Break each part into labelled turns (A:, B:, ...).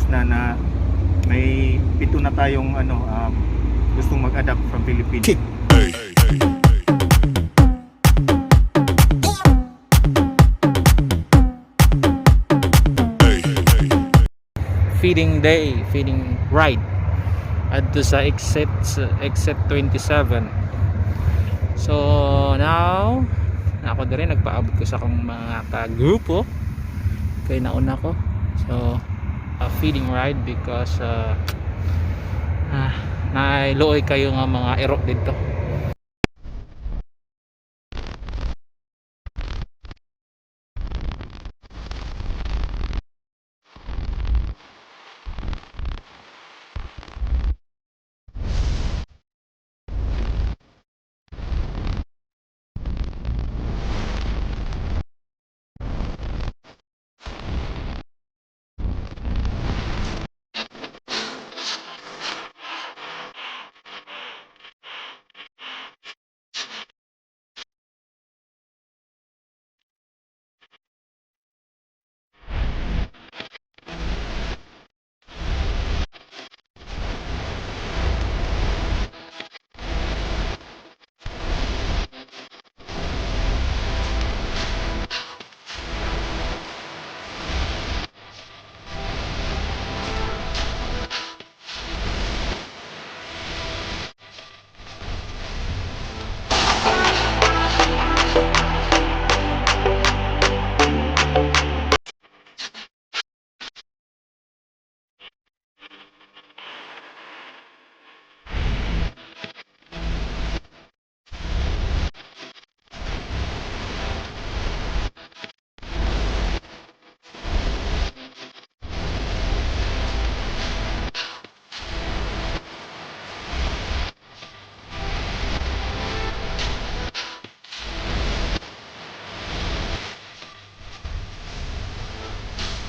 A: na may 7 na tayong gustong mag-adapt from Philippines.
B: Feeding day, feeding ride adto sa exit 27. So now ako din nagpaabot ko sa akong mga ka-grupo kay nauna ko. So a feeding ride because nailuoy kayo nga mga ero dito.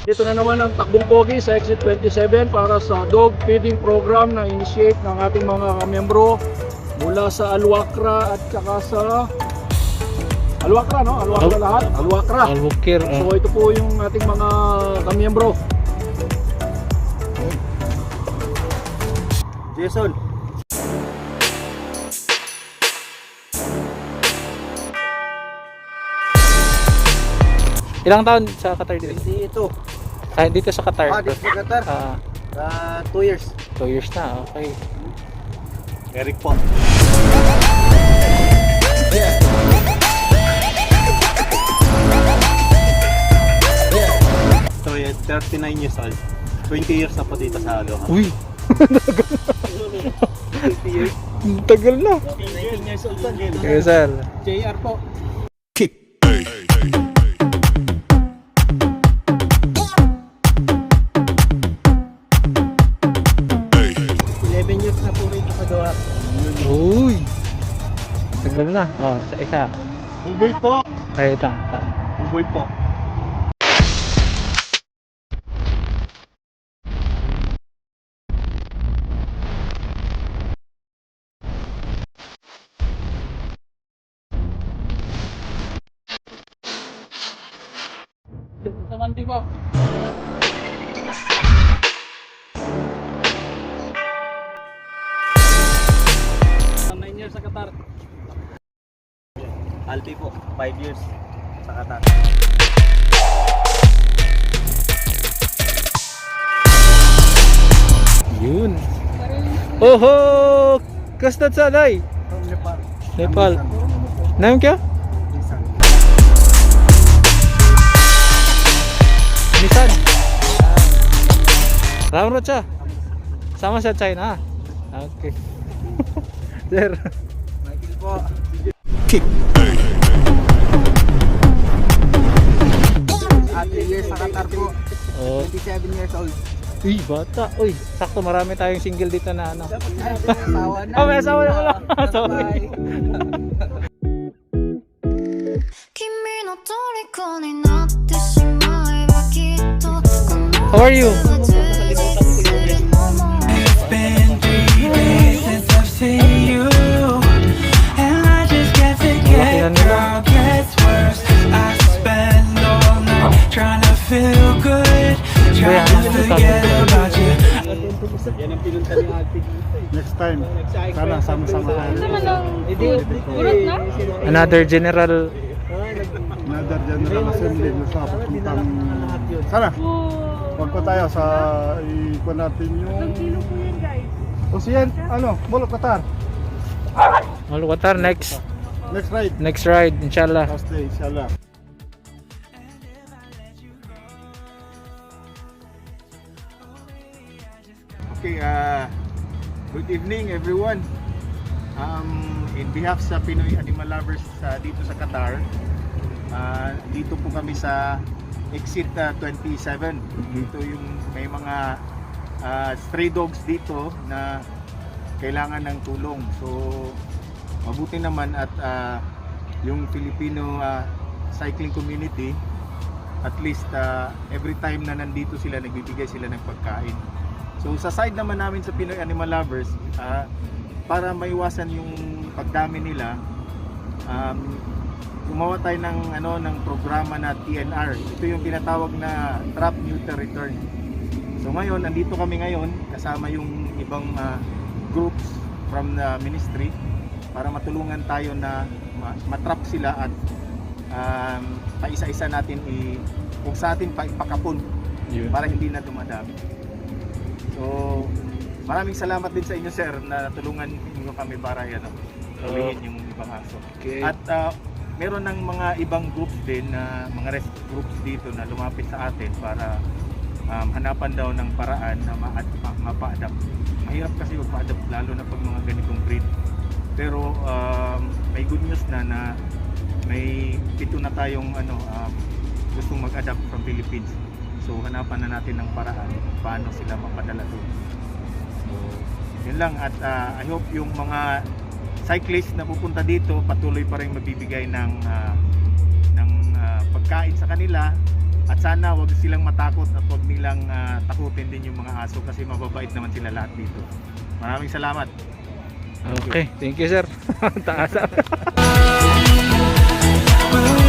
C: Dito na naman ang takbong pogi sa exit 27 para sa dog feeding program na initiate ng ating mga kamiyembro mula sa Alwakra at saka sa Alwakra, no? Alwakra lahat? Alwakra.
B: Alwakir.
C: So ito po yung ating mga kamiyembro.
A: Jason.
B: Ilang taon sa Qatar dito?
A: Ito.
B: Dito sa Qatar.
A: Dito sa Qatar. 2 years.
B: 2 years na, okay.
A: Eric po. So, 39 years old. 20 years na po dito sa Aloha.
B: Uy!
A: 20 years.
B: Tagal na.
C: 19 years old pa.
B: Okay, sir.
C: JR po. 11 years na po rito sa Doha.
B: Uy! Tagal na. Oh, sa isa.
A: Uboy po.
B: Ay, ito.
A: Uboy po.
C: Naman di ba? Sa Qatar.
A: Alpi po, 5 years sa Qatar.
B: Yun. Oho! Kastat sa day?
A: From Nepal.
B: Nepal. Naam kya? Nissan. Ram Rocha. Sama sa China. Okay. Sir.
A: Michael po.
B: Kick.
A: At 3 years sa Qatar po.
B: Oh.
A: 27 years old.
B: Uy, bata. Uy, sakto marami tayong single dito na ano.
A: Dapat na asawa na.
B: Oh, may asawa na pala. Sorry.
D: 君の虜になってしまえばきっとこの
B: How are you?
E: It's been 3 days since I've seen you, and I just can't forget. Girl, gets worse. I spend all night trying to feel good, trying to forget about you.
C: Yan ang pinunta ni Ate dito.
F: Next time, sana sama-sama tayo.
G: Burot na?
B: Another general.
F: Another General Assembly na sa papuntang... Sana, huwag pa tayo sa ikuha natin yung... O siyan, ano, Molo Qatar.
B: Qatar next
F: Next ride,
B: inshallah.
F: last day, inshallah.
A: Okay, good evening everyone. In behalf sa Pinoy Animal Lovers dito sa Qatar, dito po kami sa exit 27. Dito yung may mga stray dogs dito na kailangan ng tulong. So mabuti naman at yung Filipino cycling community, at least every time na nandito sila, nagbibigay sila ng pagkain. So sa side naman namin sa Pinoy Animal Lovers, para maiwasan yung pagdami nila, gumawa tayo ng programa na TNR. Ito yung tinatawag na Trap, Neuter, Return. So ngayon, andito kami ngayon kasama yung ibang groups from the ministry para matulungan tayo na matrap sila at paisa-isa natin kung sa atin pa ipakapon para hindi na dumadami. So maraming salamat din sa inyo sir na tulungan niyo kami para tawihin yung ibang aso.
C: Okay.
A: At meron ng mga ibang groups din na mga rescue groups dito na lumapit sa atin para hanapan daw ng paraan na mapa-adapt. Mahirap kasi magpa-adapt lalo na pag mga ganitong breed. Pero may good news na may 7 na tayong gustong mag-adapt from Philippines. So hanapan na natin ng paraan paano sila mapadala doon. So yun lang at I hope yung mga cyclists na pupunta dito patuloy pa rin magbibigay ng pagkain sa kanila at sana wag silang matakot at wag nilang takutin din yung mga aso kasi mababait naman sila lahat dito. Maraming salamat.
B: Okay, thank you sir. Taas.
E: Will